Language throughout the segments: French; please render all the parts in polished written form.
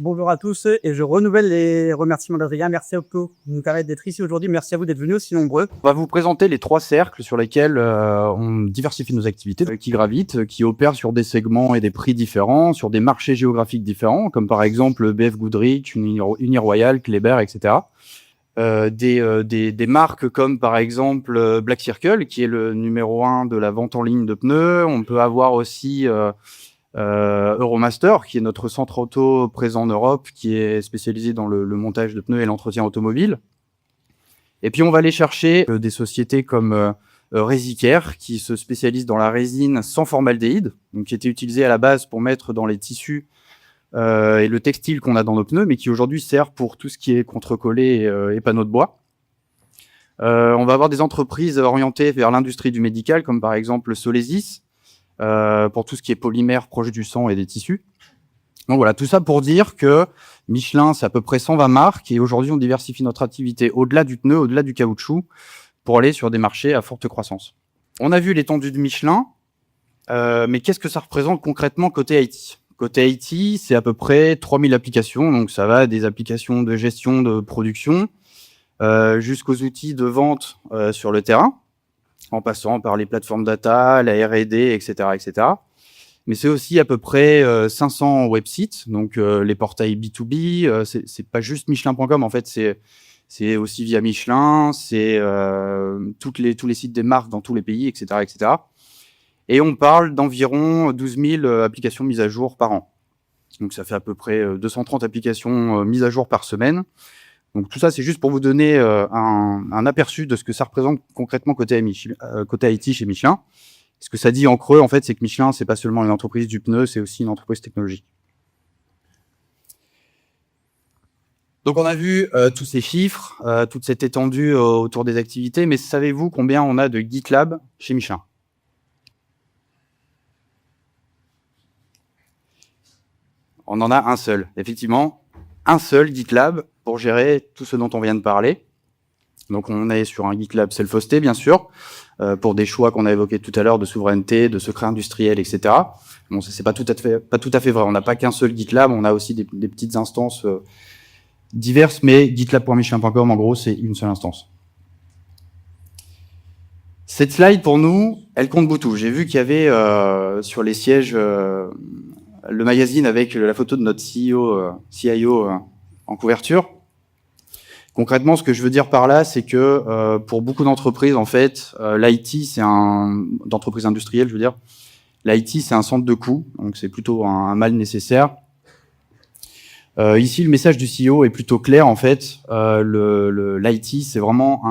Bonjour à tous et je renouvelle les remerciements d'Adrien. Merci à Opto de nous permettre d'être ici aujourd'hui. Merci à vous d'être venus aussi nombreux. On va vous présenter les 3 cercles sur lesquels on diversifie nos activités, qui gravitent, qui opèrent sur des segments et des prix différents, sur des marchés géographiques différents, comme par exemple BF Goodrich, Uniroyal, Kléber, etc. Des marques comme par exemple Black Circle, qui est le numéro 1 de la vente en ligne de pneus. On peut avoir aussi Euromaster, qui est notre centre auto présent en Europe, qui est spécialisé dans le montage de pneus et l'entretien automobile. Et puis on va aller chercher des sociétés comme Resicare, qui se spécialise dans la résine sans formaldéhyde, donc qui était utilisée à la base pour mettre dans les tissus et le textile qu'on a dans nos pneus, mais qui aujourd'hui sert pour tout ce qui est contre-collé et panneaux de bois. On va avoir des entreprises orientées vers l'industrie du médical, comme par exemple Solesis, pour tout ce qui est polymère proche du sang et des tissus. Donc voilà, tout ça pour dire que Michelin, c'est à peu près 120 marques, et aujourd'hui, on diversifie notre activité au-delà du pneu, au-delà du caoutchouc, pour aller sur des marchés à forte croissance. On a vu l'étendue de Michelin, mais qu'est-ce que ça représente concrètement côté IT ? Côté IT, c'est à peu près 3000 applications, donc ça va des applications de gestion de production jusqu'aux outils de vente sur le terrain, en passant par les plateformes data, la R&D, etc., etc. Mais c'est aussi à peu près 500 websites, donc les portails B2B, c'est pas juste Michelin.com, en fait, c'est aussi via Michelin, c'est tous les sites des marques dans tous les pays, etc., etc. Et on parle d'environ 12 000 applications mises à jour par an. Donc ça fait à peu près 230 applications mises à jour par semaine. Donc tout ça, c'est juste pour vous donner un aperçu de ce que ça représente concrètement côté IT chez Michelin. Ce que ça dit en creux, en fait, c'est que Michelin, c'est pas seulement une entreprise du pneu, c'est aussi une entreprise technologique. Donc on a vu tous ces chiffres, toute cette étendue autour des activités, mais savez-vous combien on a de GitLab chez Michelin ? On en a un seul, effectivement, un seul GitLab pour gérer tout ce dont on vient de parler. Donc on est sur un GitLab self-hosté, bien sûr, pour des choix qu'on a évoqués tout à l'heure de souveraineté, de secret industriel, etc. Bon, c'est pas tout à fait vrai. On n'a pas qu'un seul GitLab, on a aussi des petites instances diverses, mais gitlab.michelin.com, en gros, c'est une seule instance. Cette slide, pour nous, elle compte beaucoup. J'ai vu qu'il y avait sur les sièges le magazine avec la photo de notre CIO en couverture. Concrètement, ce que je veux dire par là, c'est que pour beaucoup d'entreprises, en fait, l'IT, d'entreprises industrielles, je veux dire, l'IT, c'est un centre de coût, donc c'est plutôt un mal nécessaire. Ici, le message du CEO est plutôt clair, en fait. L'IT, c'est vraiment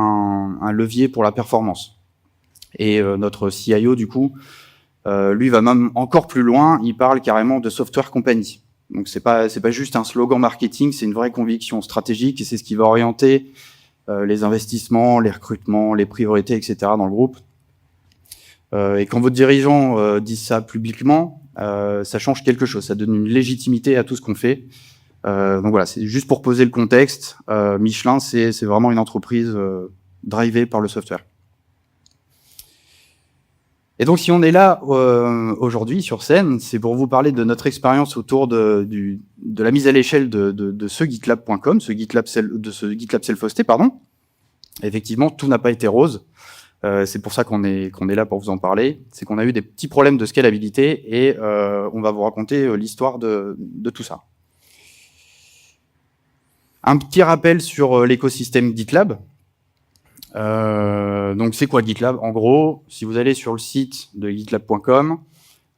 un levier pour la performance. Et notre CIO, du coup, lui va même encore plus loin, il parle carrément de software company. Donc c'est pas juste un slogan marketing, c'est une vraie conviction stratégique et c'est ce qui va orienter les investissements, les recrutements, les priorités, etc. dans le groupe. Et quand votre dirigeant dit ça publiquement, ça change quelque chose, ça donne une légitimité à tout ce qu'on fait. Donc voilà, c'est juste pour poser le contexte. Michelin, c'est vraiment une entreprise drivée par le software. Et donc, si on est là aujourd'hui sur scène, c'est pour vous parler de notre expérience autour de la mise à l'échelle de ce GitLab.com, ce GitLab self-hosté, pardon. Effectivement, tout n'a pas été rose. C'est pour ça qu'on est là pour vous en parler. C'est qu'on a eu des petits problèmes de scalabilité et on va vous raconter l'histoire de tout ça. Un petit rappel sur l'écosystème GitLab. Donc c'est quoi GitLab ? En gros, si vous allez sur le site de gitlab.com,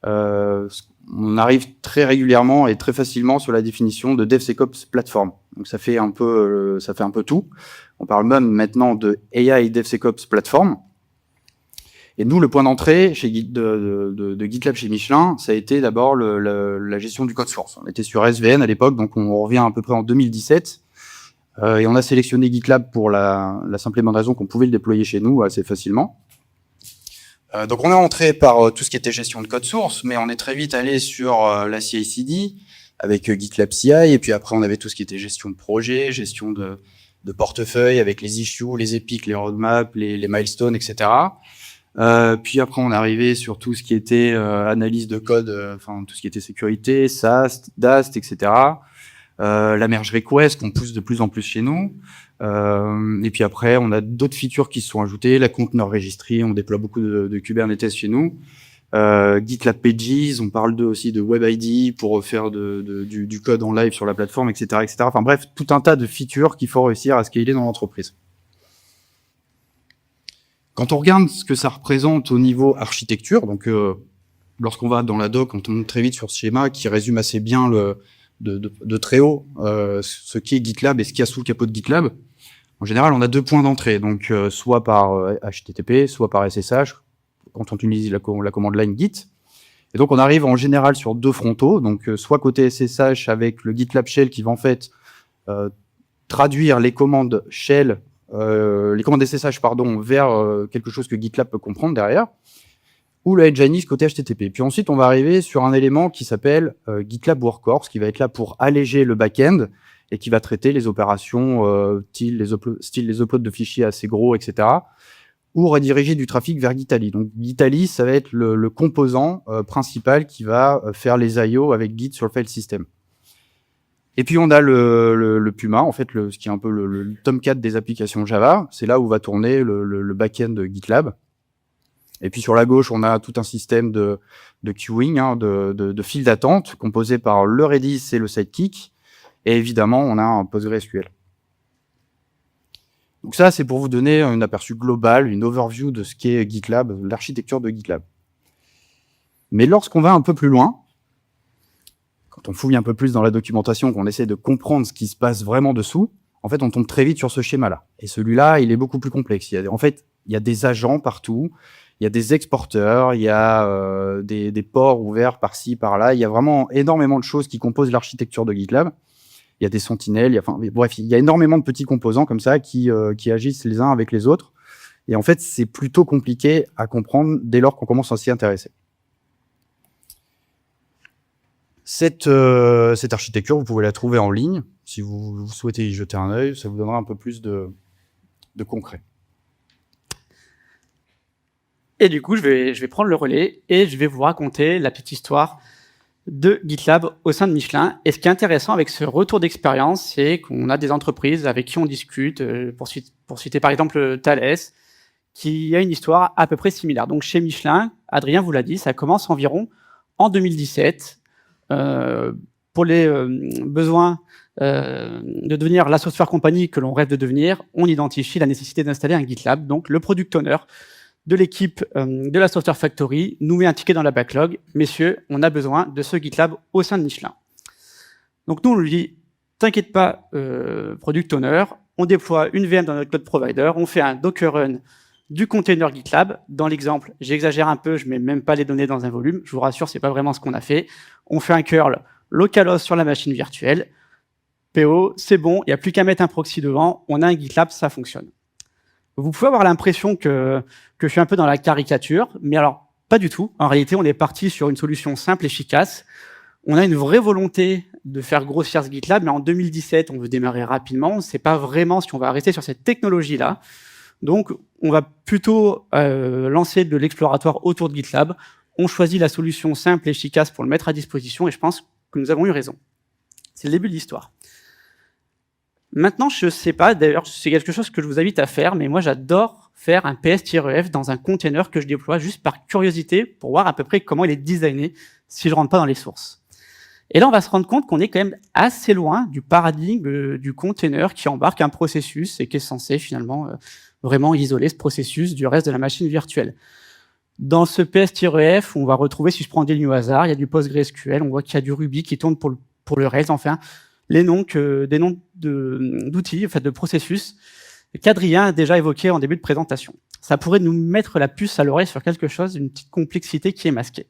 on arrive très régulièrement et très facilement sur la définition de DevSecOps Platform. Donc ça fait un peu tout. On parle même maintenant de AI DevSecOps Platform. Et nous, le point d'entrée de GitLab chez Michelin, ça a été d'abord la gestion du code source. On était sur SVN à l'époque, donc on revient à peu près en 2017. Et on a sélectionné GitLab pour la simple et bonne raison qu'on pouvait le déployer chez nous assez facilement. Donc on est entré par tout ce qui était gestion de code source, mais on est très vite allé sur la CI/CD avec GitLab CI, et puis après on avait tout ce qui était gestion de projet, gestion de portefeuille avec les issues, les epics, les roadmaps, les milestones, etc. Puis après on est arrivé sur tout ce qui était analyse de code, enfin tout ce qui était sécurité, SAST, DAST, etc. la merge request qu'on pousse de plus en plus chez nous. Et puis après, on a d'autres features qui se sont ajoutées, la conteneur registry, on déploie beaucoup de Kubernetes chez nous. GitLab Pages, on parle aussi de WebID pour faire du code en live sur la plateforme, etc., etc. Enfin bref, tout un tas de features qu'il faut réussir à scaler dans l'entreprise. Quand on regarde ce que ça représente au niveau architecture, donc lorsqu'on va dans la doc, on tombe très vite sur ce schéma qui résume assez bien de très haut ce qu'est GitLab et ce qu'il y a sous le capot de GitLab. En général, on a 2 points d'entrée, donc soit par HTTP, soit par SSH, quand on utilise la commande line Git. Et donc, on arrive en général sur 2 frontaux, donc soit côté SSH avec le GitLab Shell qui va en fait traduire les commandes Shell, les commandes SSH, pardon, vers quelque chose que GitLab peut comprendre derrière, ou le Nginx côté HTTP. Puis ensuite, on va arriver sur un élément qui s'appelle GitLab Workhorse, qui va être là pour alléger le back-end et qui va traiter les opérations style les uploads de fichiers assez gros, etc., ou rediriger du trafic vers Gitali. Donc Gitali, ça va être le composant principal qui va faire les I/O avec Git sur le file system. Et puis on a le Puma, en fait, ce qui est un peu le Tomcat des applications Java. C'est là où va tourner le back-end de GitLab. Et puis sur la gauche, on a tout un système de queuing, de files d'attente, composé par le Redis et le Sidekick. Et évidemment, on a un PostgreSQL. Donc ça, c'est pour vous donner un aperçu global, une overview de ce qu'est GitLab, l'architecture de GitLab. Mais lorsqu'on va un peu plus loin, quand on fouille un peu plus dans la documentation, qu'on essaie de comprendre ce qui se passe vraiment dessous, en fait, on tombe très vite sur ce schéma-là. Et celui-là, il est beaucoup plus complexe. En fait, il y a des agents partout, il y a des exporteurs, il y a des ports ouverts par-ci, par-là. Il y a vraiment énormément de choses qui composent l'architecture de GitLab. Il y a des sentinelles, bref, il y a énormément de petits composants comme ça qui agissent les uns avec les autres. Et en fait, c'est plutôt compliqué à comprendre dès lors qu'on commence à s'y intéresser. Cette architecture, vous pouvez la trouver en ligne. Si vous souhaitez y jeter un œil, ça vous donnera un peu plus de concret. Et du coup, je vais prendre le relais et je vais vous raconter la petite histoire de GitLab au sein de Michelin. Et ce qui est intéressant avec ce retour d'expérience, c'est qu'on a des entreprises avec qui on discute, pour citer par exemple Thales, qui a une histoire à peu près similaire. Donc chez Michelin, Adrien vous l'a dit, ça commence environ en 2017. Pour les besoins de devenir la software company que l'on rêve de devenir, on identifie la nécessité d'installer un GitLab. Donc le product owner de l'équipe de la Software Factory nous met un ticket dans la backlog. Messieurs, on a besoin de ce GitLab au sein de Michelin. Donc nous, on lui dit, t'inquiète pas, Product Owner, on déploie une VM dans notre cloud provider, on fait un Docker run du container GitLab. Dans l'exemple, j'exagère un peu, je mets même pas les données dans un volume. Je vous rassure, c'est pas vraiment ce qu'on a fait. On fait un curl localhost sur la machine virtuelle. PO, c'est bon, il n'y a plus qu'à mettre un proxy devant. On a un GitLab, ça fonctionne. Vous pouvez avoir l'impression que je suis un peu dans la caricature, mais alors, pas du tout. En réalité, on est parti sur une solution simple, efficace. On a une vraie volonté de faire grossir ce GitLab, mais en 2017, on veut démarrer rapidement. On ne sait pas vraiment si on va rester sur cette technologie-là. Donc, on va plutôt lancer de l'exploratoire autour de GitLab. On choisit la solution simple et efficace pour le mettre à disposition, et je pense que nous avons eu raison. C'est le début de l'histoire. Maintenant, je ne sais pas, d'ailleurs, c'est quelque chose que je vous invite à faire, mais moi, j'adore faire un PS-F dans un container que je déploie juste par curiosité pour voir à peu près comment il est designé si je rentre pas dans les sources. Et là, on va se rendre compte qu'on est quand même assez loin du paradigme du container qui embarque un processus et qui est censé finalement vraiment isoler ce processus du reste de la machine virtuelle. Dans ce PS-F, on va retrouver, si je prends des lignes au hasard, il y a du PostgreSQL, on voit qu'il y a du Ruby qui tourne pour le Rails, enfin, des noms d'outils, en fait, de processus qu'Adrien a déjà évoqué en début de présentation. Ça pourrait nous mettre la puce à l'oreille sur quelque chose, une petite complexité qui est masquée.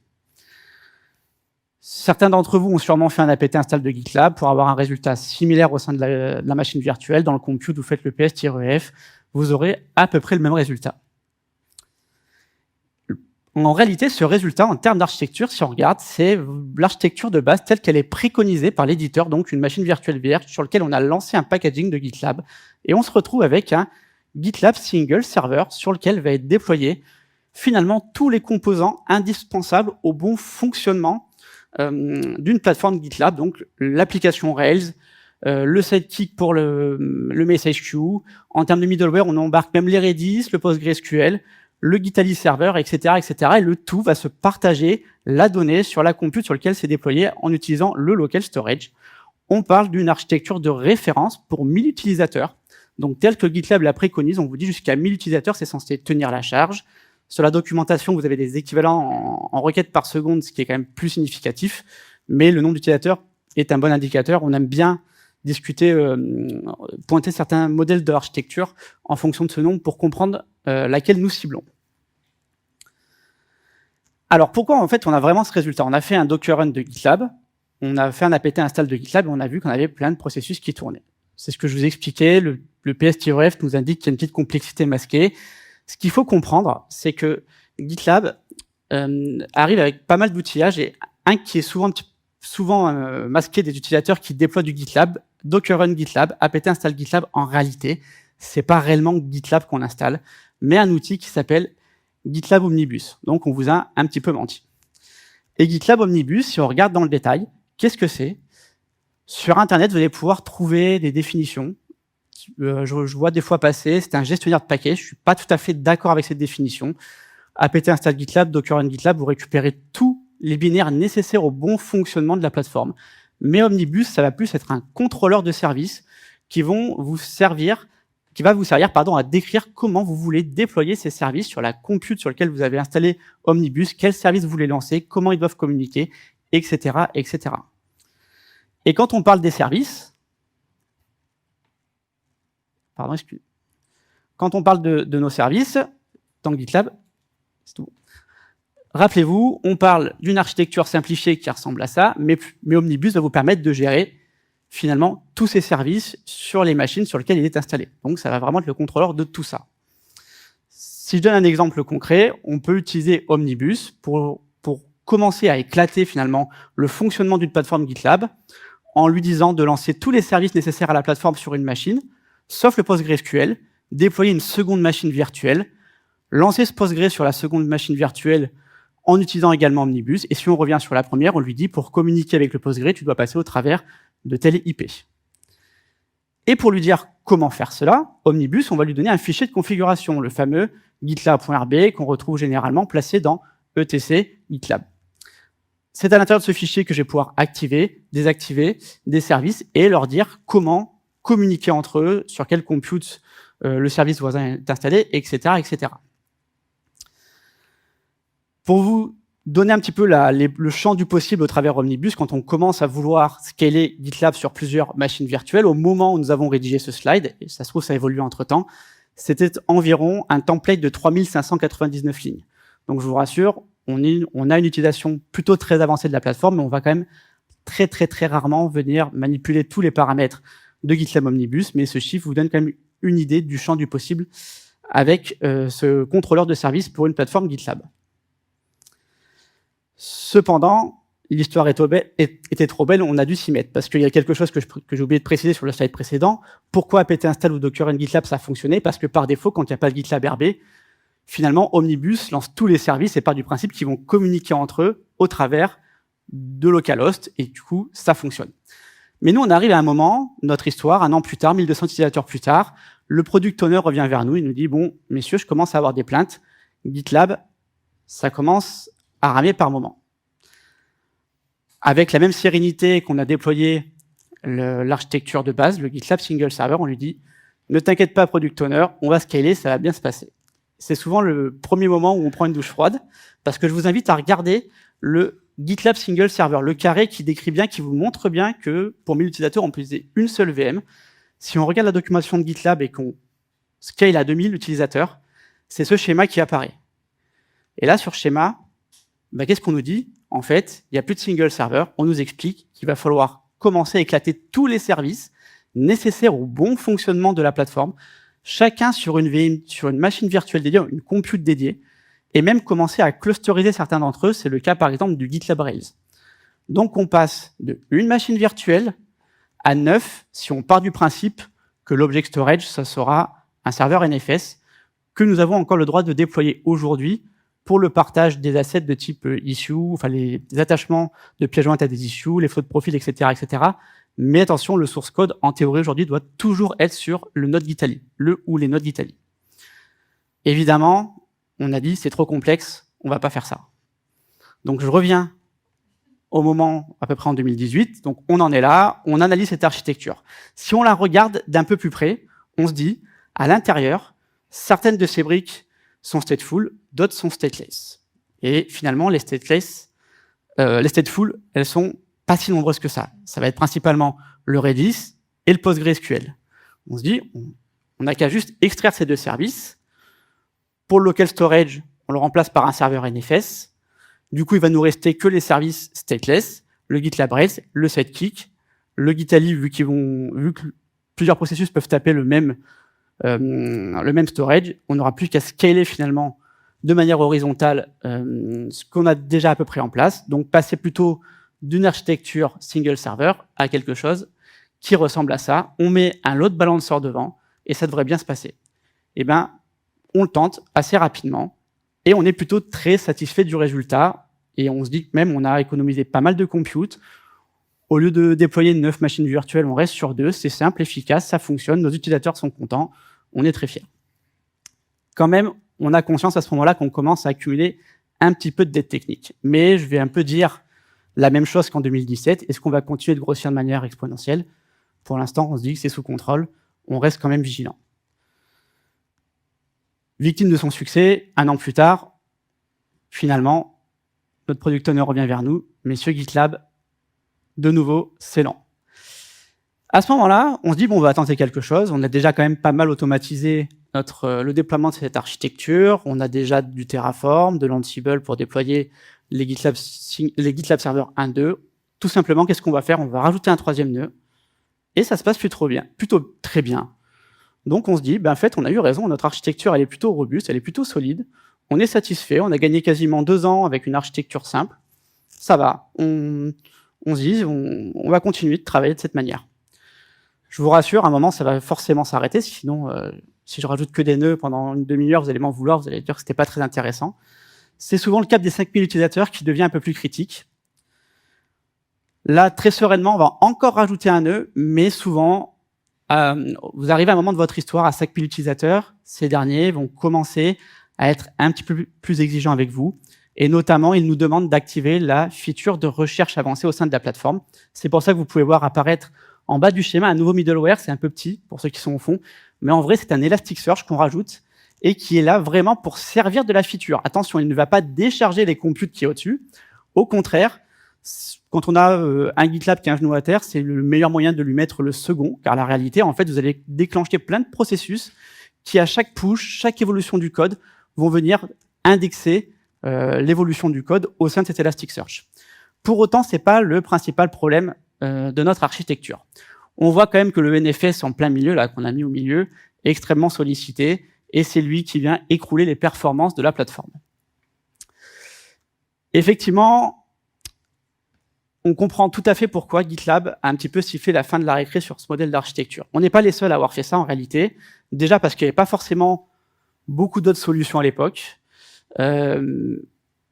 Certains d'entre vous ont sûrement fait un apt install de GitLab pour avoir un résultat similaire au sein de la machine virtuelle. Dans le compute, vous faites le PS-F, vous aurez à peu près le même résultat. En réalité, ce résultat, en termes d'architecture, si on regarde, c'est l'architecture de base telle qu'elle est préconisée par l'éditeur, donc une machine virtuelle vierge sur laquelle on a lancé un packaging de GitLab. Et on se retrouve avec un GitLab Single Server sur lequel va être déployé finalement tous les composants indispensables au bon fonctionnement d'une plateforme GitLab, donc l'application Rails, le sidekick pour le message queue. En termes de middleware, on embarque même les Redis, le PostgreSQL, le GitAli Server, etc., etc. Et le tout va se partager la donnée sur la compute sur laquelle c'est déployé en utilisant le local storage. On parle d'une architecture de référence pour 1000 utilisateurs. Donc, tel que GitLab la préconise, on vous dit jusqu'à 1000 utilisateurs, c'est censé tenir la charge. Sur la documentation, vous avez des équivalents en requêtes par seconde, ce qui est quand même plus significatif. Mais le nombre d'utilisateurs est un bon indicateur. On aime bien discuter, pointer certains modèles de l'architecture en fonction de ce nombre pour comprendre laquelle nous ciblons. Alors, pourquoi en fait on a vraiment ce résultat? On a fait un Docker run de GitLab, on a fait un apt install de GitLab et on a vu qu'on avait plein de processus qui tournaient. C'est ce que je vous expliquais, le PS-TOF nous indique qu'il y a une petite complexité masquée. Ce qu'il faut comprendre, c'est que GitLab arrive avec pas mal d'outillages et un qui est souvent masqué des utilisateurs qui déploient du GitLab, Docker run GitLab, apt install GitLab, en réalité, c'est pas réellement GitLab qu'on installe, mais un outil qui s'appelle GitLab Omnibus. Donc, on vous a un petit peu menti. Et GitLab Omnibus, si on regarde dans le détail, qu'est-ce que c'est? Sur Internet, vous allez pouvoir trouver des définitions. Je vois des fois passer, c'est un gestionnaire de paquets. Je suis pas tout à fait d'accord avec cette définition. apt install GitLab, Docker run GitLab, vous récupérez tous les binaires nécessaires au bon fonctionnement de la plateforme. Mais Omnibus, ça va plus être un contrôleur de services qui va vous servir à décrire comment vous voulez déployer ces services sur la compute sur laquelle vous avez installé Omnibus, quels services vous voulez lancer, comment ils doivent communiquer, etc., etc. Et quand on parle des services, quand on parle de nos services dans GitLab, c'est tout. Rappelez-vous, on parle d'une architecture simplifiée qui ressemble à ça, mais Omnibus va vous permettre de gérer finalement tous ces services sur les machines sur lesquelles il est installé. Donc ça va vraiment être le contrôleur de tout ça. Si je donne un exemple concret, on peut utiliser Omnibus pour commencer à éclater finalement le fonctionnement d'une plateforme GitLab en lui disant de lancer tous les services nécessaires à la plateforme sur une machine, sauf le PostgreSQL, déployer une seconde machine virtuelle, lancer ce Postgre sur la seconde machine virtuelle en utilisant également Omnibus. Et si on revient sur la première, on lui dit pour communiquer avec le Postgre, tu dois passer au travers de telle IP. Et pour lui dire comment faire cela, Omnibus, on va lui donner un fichier de configuration, le fameux gitlab.rb qu'on retrouve généralement placé dans etc GitLab. C'est à l'intérieur de ce fichier que je vais pouvoir activer, désactiver des services et leur dire comment communiquer entre eux, sur quel compute le service voisin est installé, etc., etc. Pour vous donner un petit peu le champ du possible au travers Omnibus, quand on commence à vouloir scaler GitLab sur plusieurs machines virtuelles, au moment où nous avons rédigé ce slide, et ça se trouve ça a évolué entre-temps, c'était environ un template de 3599 lignes. Donc je vous rassure, on a une utilisation plutôt très avancée de la plateforme, mais on va quand même très très très rarement venir manipuler tous les paramètres de GitLab Omnibus, mais ce chiffre vous donne quand même une idée du champ du possible avec ce contrôleur de service pour une plateforme GitLab. Cependant, l'histoire était trop belle, on a dû s'y mettre, parce qu'il y a quelque chose que j'ai oublié de préciser sur le slide précédent. Pourquoi apt install ou Docker run GitLab ça a fonctionné? Parce que par défaut, quand il n'y a pas de GitLab RB, finalement, Omnibus lance tous les services et part du principe qu'ils vont communiquer entre eux au travers de localhost, et du coup, ça fonctionne. Mais nous, on arrive à un moment, notre histoire, 1 an plus tard, 1200 utilisateurs plus tard, le product owner revient vers nous, il nous dit, bon, messieurs, je commence à avoir des plaintes, GitLab, ça commence à ramer par moment. Avec la même sérénité qu'on a déployé l'architecture de base, le GitLab Single Server, on lui dit, ne t'inquiète pas, product owner, on va scaler, ça va bien se passer. C'est souvent le premier moment où on prend une douche froide, parce que je vous invite à regarder le GitLab Single Server, le carré qui décrit bien, qui vous montre bien que pour 1000 utilisateurs, on peut utiliser une seule VM. Si on regarde la documentation de GitLab et qu'on scale à 2000 utilisateurs, c'est ce schéma qui apparaît. Et là, sur schéma, qu'est-ce qu'on nous dit? En fait, il n'y a plus de single server. On nous explique qu'il va falloir commencer à éclater tous les services nécessaires au bon fonctionnement de la plateforme, chacun sur une VM, sur une machine virtuelle dédiée, une compute dédiée, et même commencer à clusteriser certains d'entre eux. C'est le cas, par exemple, du GitLab Rails. Donc, on passe de une machine virtuelle à 9 si on part du principe que l'object storage, ça sera un serveur NFS que nous avons encore le droit de déployer aujourd'hui pour le partage des assets de type issue, enfin les attachements de pièces jointes à des issues, les flows de profil, etc., etc., Mais attention, le source code, en théorie, aujourd'hui, doit toujours être sur le node Gitali, le ou les nodes Gitali. Évidemment, on a dit, c'est trop complexe, on va pas faire ça. Donc, je reviens au moment, à peu près en 2018. Donc, on en est là, on analyse cette architecture. Si on la regarde d'un peu plus près, on se dit, à l'intérieur, certaines de ces briques sont stateful, d'autres sont stateless. Et finalement, les stateful, elles sont pas si nombreuses que ça. Ça va être principalement le Redis et le PostgreSQL. On se dit, on n'a qu'à juste extraire ces deux services. Pour le local storage, on le remplace par un serveur NFS. Du coup, il va nous rester que les services stateless, le GitLab Rails, le Sidekick, le Gitali, vu que plusieurs processus peuvent taper le même storage, on n'aura plus qu'à scaler finalement de manière horizontale ce qu'on a déjà à peu près en place. Donc, passer plutôt d'une architecture single server à quelque chose qui ressemble à ça. On met un load balancer devant et ça devrait bien se passer. Eh ben, on le tente assez rapidement et on est plutôt très satisfait du résultat et on se dit que même on a économisé pas mal de compute. Au lieu de déployer 9 machines virtuelles, on reste sur 2. C'est simple, efficace, ça fonctionne, nos utilisateurs sont contents, on est très fiers. Quand même, on a conscience à ce moment-là qu'on commence à accumuler un petit peu de dette technique. Mais je vais un peu dire la même chose qu'en 2017. Est-ce qu'on va continuer de grossir de manière exponentielle? Pour l'instant, on se dit que c'est sous contrôle. On reste quand même vigilant. Victime de son succès, 1 an plus tard, finalement, notre product owner revient vers nous. Messieurs GitLab, de nouveau, c'est lent. À ce moment-là, on se dit, bon, on va tenter quelque chose. On a déjà quand même pas mal automatisé le déploiement de cette architecture. On a déjà du Terraform, de l'Ansible pour déployer les GitLab Server 1.2. Tout simplement, qu'est-ce qu'on va faire? On va rajouter un 3e nœud. Et ça se passe plutôt très bien. Donc, on se dit, ben, en fait, on a eu raison. Notre architecture, elle est plutôt robuste, elle est plutôt solide. On est satisfait. On a gagné quasiment 2 ans avec une architecture simple. Ça va. On se dit, on va continuer de travailler de cette manière. Je vous rassure, à un moment, ça va forcément s'arrêter. Sinon, si je rajoute que des nœuds pendant une demi-heure, vous allez m'en vouloir, vous allez dire que c'était pas très intéressant. C'est souvent le cap des 5000 utilisateurs qui devient un peu plus critique. Là, très sereinement, on va encore rajouter un nœud, mais souvent, vous arrivez à un moment de votre histoire à 5000 utilisateurs, ces derniers vont commencer à être un petit peu plus exigeants avec vous. Et notamment, ils nous demandent d'activer la feature de recherche avancée au sein de la plateforme. C'est pour ça que vous pouvez voir apparaître en bas du schéma un nouveau middleware. C'est un peu petit pour ceux qui sont au fond. Mais en vrai, c'est un Elasticsearch qu'on rajoute et qui est là vraiment pour servir de la feature. Attention, il ne va pas décharger les computes qui est au-dessus. Au contraire, quand on a un GitLab qui a un genou à terre, c'est le meilleur moyen de lui mettre le second. Car la réalité, en fait, vous allez déclencher plein de processus qui, à chaque push, chaque évolution du code, vont venir indexer l'évolution du code au sein de cet Elasticsearch. Pour autant, c'est pas le principal problème de notre architecture. On voit quand même que le NFS en plein milieu, là, qu'on a mis au milieu, est extrêmement sollicité et c'est lui qui vient écrouler les performances de la plateforme. Effectivement, on comprend tout à fait pourquoi GitLab a un petit peu sifflé la fin de la récré sur ce modèle d'architecture. On n'est pas les seuls à avoir fait ça en réalité, déjà parce qu'il n'y avait pas forcément beaucoup d'autres solutions à l'époque.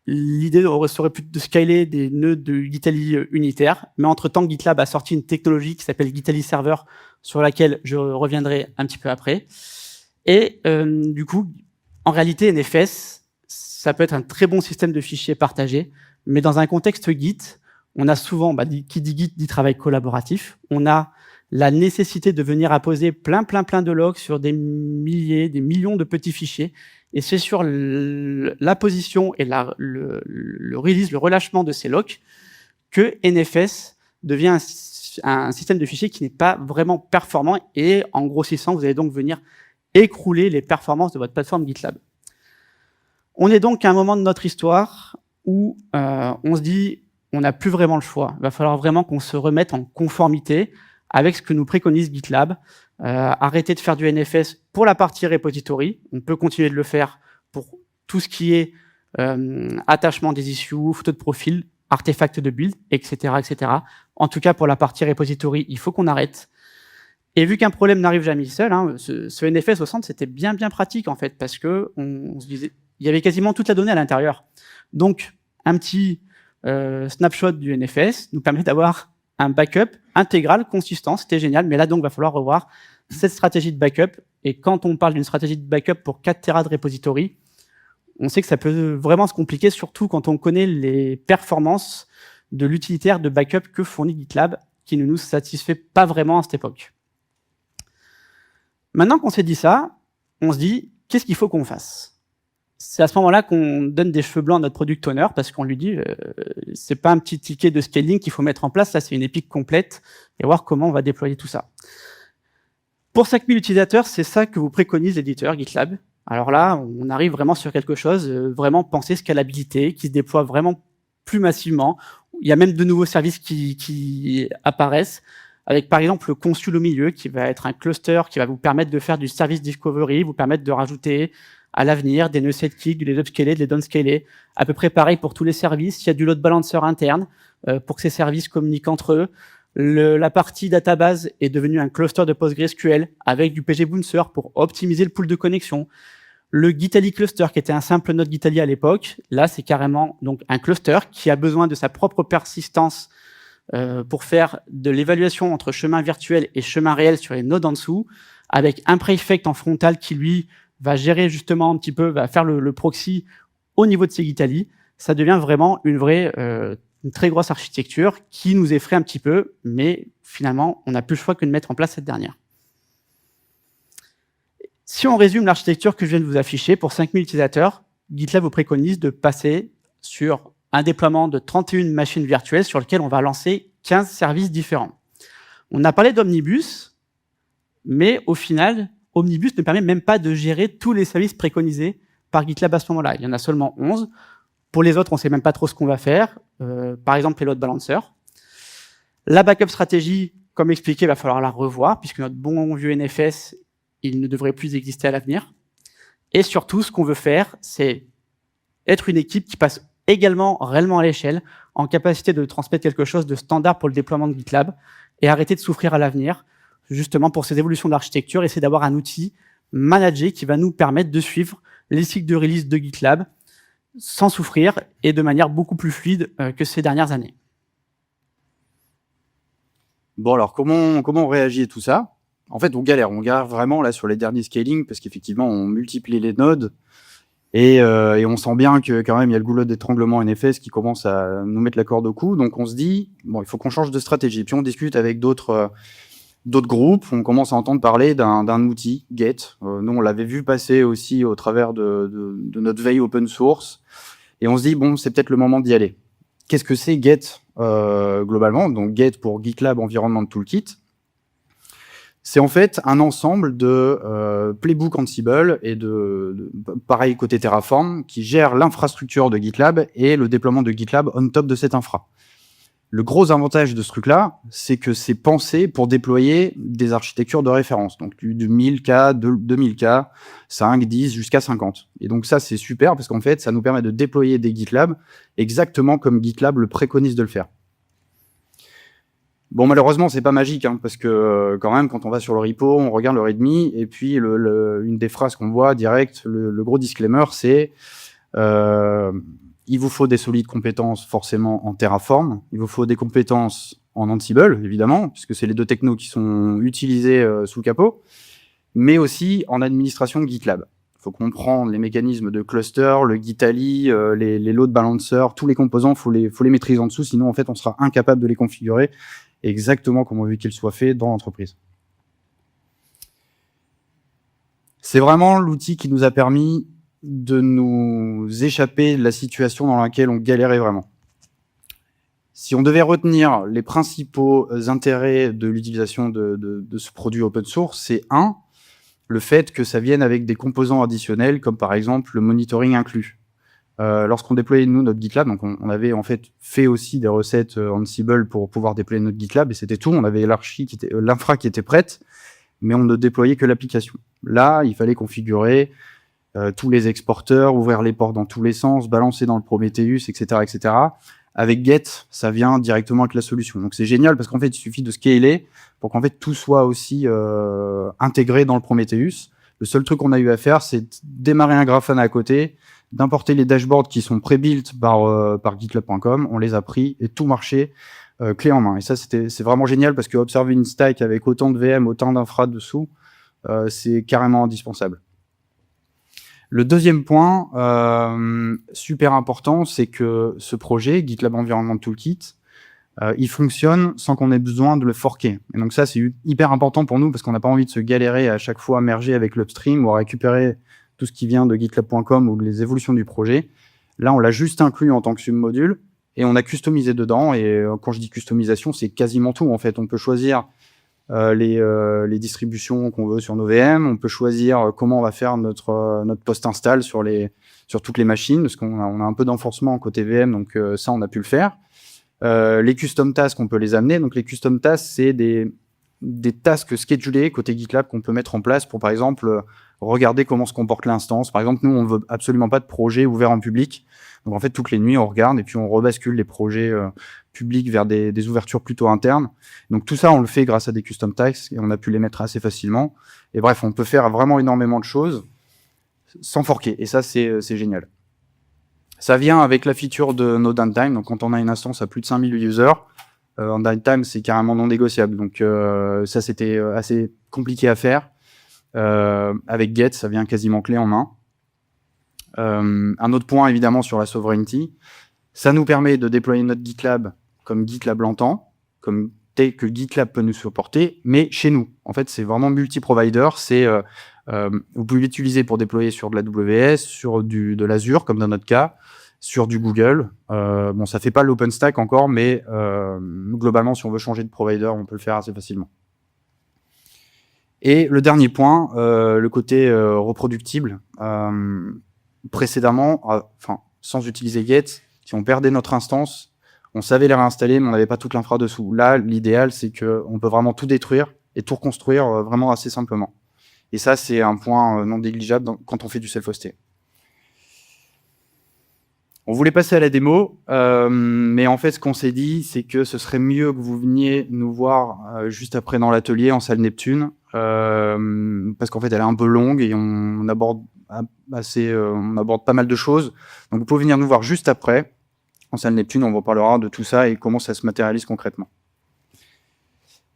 L'idée serait plus de scaler des nœuds de Gitali unitaires, mais entre-temps, GitLab a sorti une technologie qui s'appelle Gitali Server, sur laquelle je reviendrai un petit peu après. Et du coup, en réalité, NFS, ça peut être un très bon système de fichiers partagés, mais dans un contexte Git, on a souvent, qui dit Git dit travail collaboratif, on a la nécessité de venir apposer plein de logs sur des milliers, des millions de petits fichiers. Et c'est sur la position et le release, le relâchement de ces locks, que NFS devient un système de fichiers qui n'est pas vraiment performant. Et en grossissant, vous allez donc venir écrouler les performances de votre plateforme GitLab. On est donc à un moment de notre histoire où on se dit, on n'a plus vraiment le choix. Il va falloir vraiment qu'on se remette en conformité avec ce que nous préconise GitLab. Arrêter de faire du NFS pour la partie repository. On peut continuer de le faire pour tout ce qui est attachement des issues, photo de profil, artefacts de build, etc., etc. En tout cas, pour la partie repository, il faut qu'on arrête. Et vu qu'un problème n'arrive jamais seul, hein, ce NFS au centre, c'était bien pratique en fait, parce que on se disait, il y avait quasiment toute la donnée à l'intérieur. Donc, un petit snapshot du NFS nous permet d'avoir un backup intégral, consistant. C'était génial, mais là, donc, il va falloir revoir cette stratégie de backup. Et quand on parle d'une stratégie de backup pour 4 Tera de repository, on sait que ça peut vraiment se compliquer, surtout quand on connaît les performances de l'utilitaire de backup que fournit GitLab, qui ne nous satisfait pas vraiment à cette époque. Maintenant qu'on s'est dit ça, on se dit, qu'est-ce qu'il faut qu'on fasse? C'est à ce moment-là qu'on donne des cheveux blancs à notre product owner, parce qu'on lui dit, c'est pas un petit ticket de scaling qu'il faut mettre en place, là c'est une épique complète, et voir comment on va déployer tout ça. Pour 5000 utilisateurs, c'est ça que vous préconise l'éditeur GitLab. Alors là, on arrive vraiment sur quelque chose, vraiment penser scalabilité, qui se déploie vraiment plus massivement. Il y a même de nouveaux services qui apparaissent, avec par exemple le Consul au milieu, qui va être un cluster qui va vous permettre de faire du service discovery, vous permettre de rajouter à l'avenir des nœuds sidekick, des upscaler, des downscaler. À peu près pareil pour tous les services. Il y a du load balancer interne pour que ces services communiquent entre eux. La partie database est devenue un cluster de PostgreSQL avec du PG Bouncer pour optimiser le pool de connexion. Le Gitali cluster, qui était un simple node Gitali à l'époque, là, c'est carrément donc un cluster qui a besoin de sa propre persistance pour faire de l'évaluation entre chemin virtuel et chemin réel sur les nodes en dessous, avec un prefect en frontal qui, lui, va gérer justement un petit peu, va faire le proxy au niveau de ces Gitali. Ça devient vraiment une très grosse architecture qui nous effraie un petit peu, mais finalement, on n'a plus le choix que de mettre en place cette dernière. Si on résume l'architecture que je viens de vous afficher, pour 5000 utilisateurs, GitLab vous préconise de passer sur un déploiement de 31 machines virtuelles sur lesquelles on va lancer 15 services différents. On a parlé d'Omnibus, mais au final, Omnibus ne permet même pas de gérer tous les services préconisés par GitLab à ce moment-là. Il y en a seulement 11. Pour les autres, on ne sait même pas trop ce qu'on va faire. Par exemple, les load balancers. La backup stratégie, comme expliqué, il va falloir la revoir, puisque notre bon vieux NFS, il ne devrait plus exister à l'avenir. Et surtout, ce qu'on veut faire, c'est être une équipe qui passe également réellement à l'échelle, en capacité de transmettre quelque chose de standard pour le déploiement de GitLab, et arrêter de souffrir à l'avenir, justement pour ces évolutions d'architecture, essayer d'avoir un outil managé qui va nous permettre de suivre les cycles de release de GitLab sans souffrir et de manière beaucoup plus fluide que ces dernières années. Bon, alors comment on réagit à tout ça? En fait, on galère vraiment là sur les derniers scaling parce qu'effectivement, on multiplie les nodes et on sent bien que quand même il y a le goulot d'étranglement NFS qui commence à nous mettre la corde au cou. Donc on se dit bon, il faut qu'on change de stratégie. Puis on discute avec d'autres groupes. On commence à entendre parler d'un outil Get. Nous, on l'avait vu passer aussi au travers de notre veille open source. Et on se dit bon, c'est peut-être le moment d'y aller. Qu'est-ce que c'est Get globalement? Donc Get pour GitLab Environment Toolkit. C'est en fait un ensemble de playbook Ansible et pareil côté Terraform qui gère l'infrastructure de GitLab et le déploiement de GitLab on top de cette infra. Le gros avantage de ce truc-là, c'est que c'est pensé pour déployer des architectures de référence, donc du 1000K, 2000K, 5, 10, jusqu'à 50. Et donc ça, c'est super parce qu'en fait, ça nous permet de déployer des GitLab exactement comme GitLab le préconise de le faire. Bon, malheureusement, c'est pas magique, hein, parce que quand même, quand on va sur le repo, on regarde le README, et puis une des phrases qu'on voit direct, le gros disclaimer, c'est il vous faut des solides compétences forcément en Terraform, il vous faut des compétences en Ansible, évidemment, puisque c'est les deux technos qui sont utilisés sous le capot, mais aussi en administration GitLab. Il faut comprendre les mécanismes de cluster, le Gitali, les load balancers, tous les composants, faut les maîtriser en dessous, sinon en fait on sera incapable de les configurer exactement comme on veut qu'ils soient faits dans l'entreprise. C'est vraiment l'outil qui nous a permis de nous échapper de la situation dans laquelle on galérait vraiment. Si on devait retenir les principaux intérêts de l'utilisation de ce produit open source, c'est le fait que ça vienne avec des composants additionnels, comme par exemple le monitoring inclus. Lorsqu'on déployait nous notre GitLab, donc on avait en fait aussi des recettes Ansible pour pouvoir déployer notre GitLab, et c'était tout. On avait l'infra qui était prête, mais on ne déployait que l'application. Là, il fallait configurer tous les exporteurs, ouvrir les ports dans tous les sens, balancer dans le Prometheus, etc., etc. Avec Get, ça vient directement avec la solution. Donc c'est génial parce qu'en fait, il suffit de scaler pour qu'en fait tout soit aussi intégré dans le Prometheus. Le seul truc qu'on a eu à faire, c'est de démarrer un Grafana à côté, d'importer les dashboards qui sont pré-built par GitLab.com. On les a pris et tout marchait clé en main. Et ça, c'est vraiment génial parce que observer une stack avec autant de VM, autant d'infra dessous, c'est carrément indispensable. Le deuxième point, super important, c'est que ce projet, GitLab Environment Toolkit, il fonctionne sans qu'on ait besoin de le forker. Et donc ça, c'est hyper important pour nous parce qu'on n'a pas envie de se galérer à chaque fois à merger avec l'upstream ou à récupérer tout ce qui vient de gitlab.com ou les évolutions du projet. Là, on l'a juste inclus en tant que submodule et on a customisé dedans. Et quand je dis customisation, c'est quasiment tout. En fait, on peut choisir les distributions qu'on veut sur nos VM. On peut choisir comment on va faire notre post-install sur toutes les machines parce qu'on a un peu d'enforcement côté VM. Donc ça, on a pu le faire. Les custom tasks, on peut les amener. Donc les custom tasks, c'est des tasks schedulés côté GitLab qu'on peut mettre en place pour, par exemple, regarder comment se comporte l'instance. Par exemple, nous, on veut absolument pas de projet ouvert en public. Donc en fait, toutes les nuits, on regarde et puis on rebascule les projets publics vers des ouvertures plutôt internes. Donc tout ça, on le fait grâce à des custom tasks et on a pu les mettre assez facilement. Et bref, on peut faire vraiment énormément de choses sans forker. Et ça, c'est génial. Ça vient avec la feature de no downtime. Donc, quand on a une instance à plus de 5000 users, en downtime, c'est carrément non négociable. Donc, ça, c'était assez compliqué à faire. Avec Get, ça vient quasiment clé en main. Un autre point, évidemment, sur la sovereignty. Ça nous permet de déployer notre GitLab comme GitLab l'entend, comme tel que GitLab peut nous supporter, mais chez nous. En fait, c'est vraiment multi-provider. Vous pouvez l'utiliser pour déployer sur de la AWS, sur de l'Azure, comme dans notre cas, sur du Google. Bon, ça fait pas l'OpenStack encore, mais globalement, si on veut changer de provider, on peut le faire assez facilement. Et le dernier point, le côté reproductible. Précédemment, sans utiliser Get, si on perdait notre instance, on savait les réinstaller, mais on n'avait pas toute l'infra dessous. Là, l'idéal, c'est qu'on peut vraiment tout détruire et tout reconstruire vraiment assez simplement. Et ça, c'est un point non négligeable quand on fait du self-hosté. On voulait passer à la démo, mais en fait, ce qu'on s'est dit, c'est que ce serait mieux que vous veniez nous voir juste après dans l'atelier en salle Neptune, parce qu'en fait, elle est un peu longue et on aborde pas mal de choses. Donc, vous pouvez venir nous voir juste après en salle Neptune. On vous parlera de tout ça et comment ça se matérialise concrètement.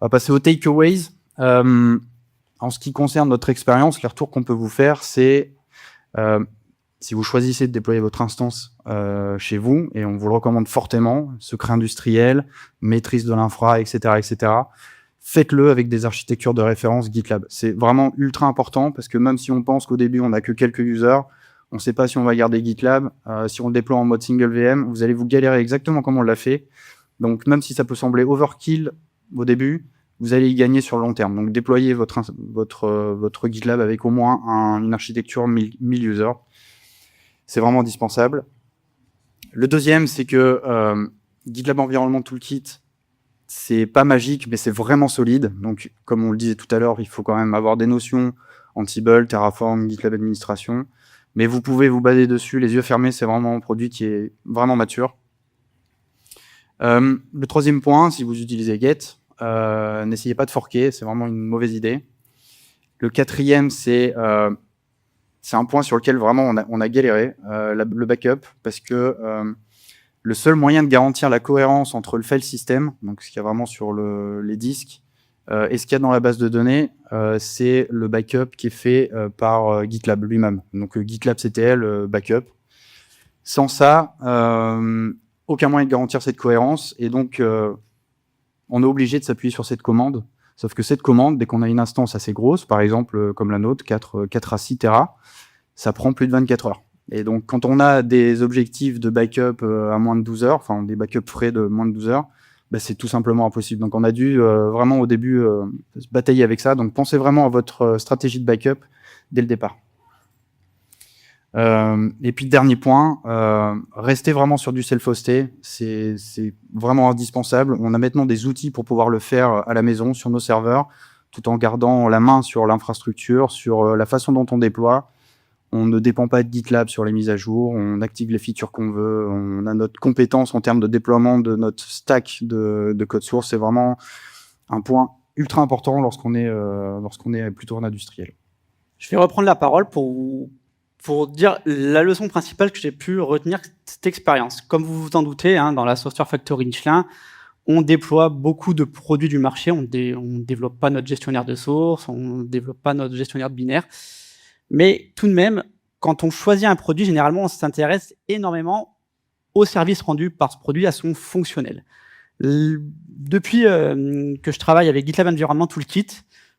On va passer aux takeaways. En ce qui concerne notre expérience, les retours qu'on peut vous faire, c'est si vous choisissez de déployer votre instance chez vous, et on vous le recommande fortement, secret industriel, maîtrise de l'infra, etc., faites-le avec des architectures de référence GitLab. C'est vraiment ultra important parce que même si on pense qu'au début, on n'a que quelques users, on ne sait pas si on va garder GitLab. Si on le déploie en mode single VM, vous allez vous galérer exactement comme on l'a fait. Donc, même si ça peut sembler overkill au début, vous allez y gagner sur le long terme. Donc, déployez votre GitLab avec au moins une architecture 1000 users. C'est vraiment indispensable. Le deuxième, c'est que GitLab Environment Toolkit, c'est pas magique, mais c'est vraiment solide. Donc, comme on le disait tout à l'heure, il faut quand même avoir des notions Ansible, Terraform, GitLab Administration. Mais vous pouvez vous baser dessus, les yeux fermés, c'est vraiment un produit qui est vraiment mature. Le troisième point, si vous utilisez Get, n'essayez pas de forker, c'est vraiment une mauvaise idée. Le quatrième, c'est un point sur lequel vraiment on a galéré, le backup, parce que le seul moyen de garantir la cohérence entre le file system, donc ce qu'il y a vraiment sur les disques, et ce qu'il y a dans la base de données, c'est le backup qui est fait par GitLab lui-même. Donc GitLab CTL backup. Sans ça, aucun moyen de garantir cette cohérence, et donc on est obligé de s'appuyer sur cette commande. Sauf que cette commande, dès qu'on a une instance assez grosse, par exemple comme la nôtre, 4 à 6 Tera, ça prend plus de 24 heures. Et donc quand on a des objectifs de backup à moins de 12 heures, enfin des backups frais de moins de 12 heures, bah, c'est tout simplement impossible. Donc on a dû vraiment au début se batailler avec ça. Donc pensez vraiment à votre stratégie de backup dès le départ. Et puis dernier point, restez vraiment sur du self-hosté, c'est vraiment indispensable. On a maintenant des outils pour pouvoir le faire à la maison sur nos serveurs, tout en gardant la main sur l'infrastructure, sur la façon dont on déploie. On ne dépend pas de GitLab sur les mises à jour, on active les features qu'on veut, on a notre compétence en termes de déploiement de notre stack de code source. C'est vraiment un point ultra important lorsqu'on est plutôt en industriel. Je vais reprendre la parole pour dire la leçon principale que j'ai pu retenir de cette expérience. Comme vous vous en doutez, dans la Software Factory Michelin, on déploie beaucoup de produits du marché, on développe pas notre gestionnaire de source, on développe pas notre gestionnaire de binaire. Mais tout de même, quand on choisit un produit, généralement, on s'intéresse énormément au service rendu par ce produit, à son fonctionnel. Depuis que je travaille avec GitLab Environment Toolkit,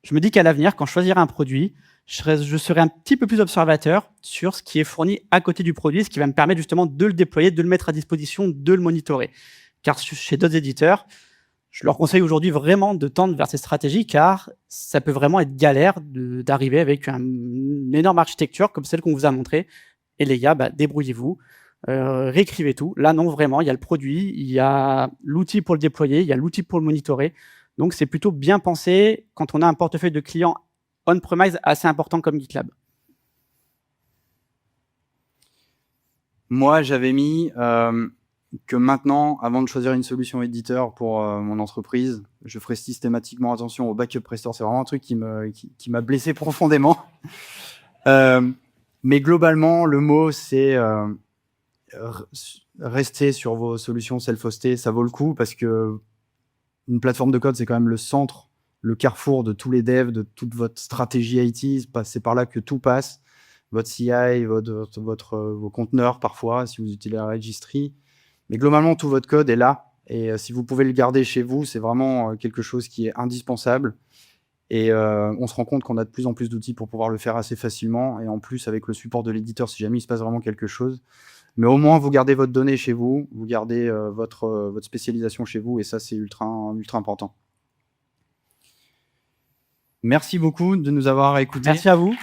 je me dis qu'à l'avenir, quand je choisirai un produit, je serai un petit peu plus observateur sur ce qui est fourni à côté du produit, ce qui va me permettre justement de le déployer, de le mettre à disposition, de le monitorer. Car chez d'autres éditeurs, je leur conseille aujourd'hui vraiment de tendre vers ces stratégies, car ça peut vraiment être galère d'arriver avec une énorme architecture comme celle qu'on vous a montrée. Et les gars, débrouillez-vous, réécrivez tout. Là, non, vraiment, il y a le produit, il y a l'outil pour le déployer, il y a l'outil pour le monitorer. Donc, c'est plutôt bien pensé quand on a un portefeuille de clients on-premise assez important comme GitLab. Moi, j'avais mis que maintenant, avant de choisir une solution éditeur pour mon entreprise, je ferai systématiquement attention au backup restore. C'est vraiment un truc qui m'a blessé profondément. Mais globalement, le mot, c'est rester sur vos solutions self-hostées. Ça vaut le coup parce que une plateforme de code, c'est quand même le centre, le carrefour de tous les devs, de toute votre stratégie IT. C'est par là que tout passe. Votre CI, vos conteneurs parfois, si vous utilisez la registry. Mais globalement, tout votre code est là. Et si vous pouvez le garder chez vous, c'est vraiment quelque chose qui est indispensable. Et on se rend compte qu'on a de plus en plus d'outils pour pouvoir le faire assez facilement. Et en plus, avec le support de l'éditeur, si jamais il se passe vraiment quelque chose. Mais au moins, vous gardez votre donnée chez vous, vous gardez votre spécialisation chez vous. Et ça, c'est ultra important. Merci beaucoup de nous avoir écoutés. Merci à vous.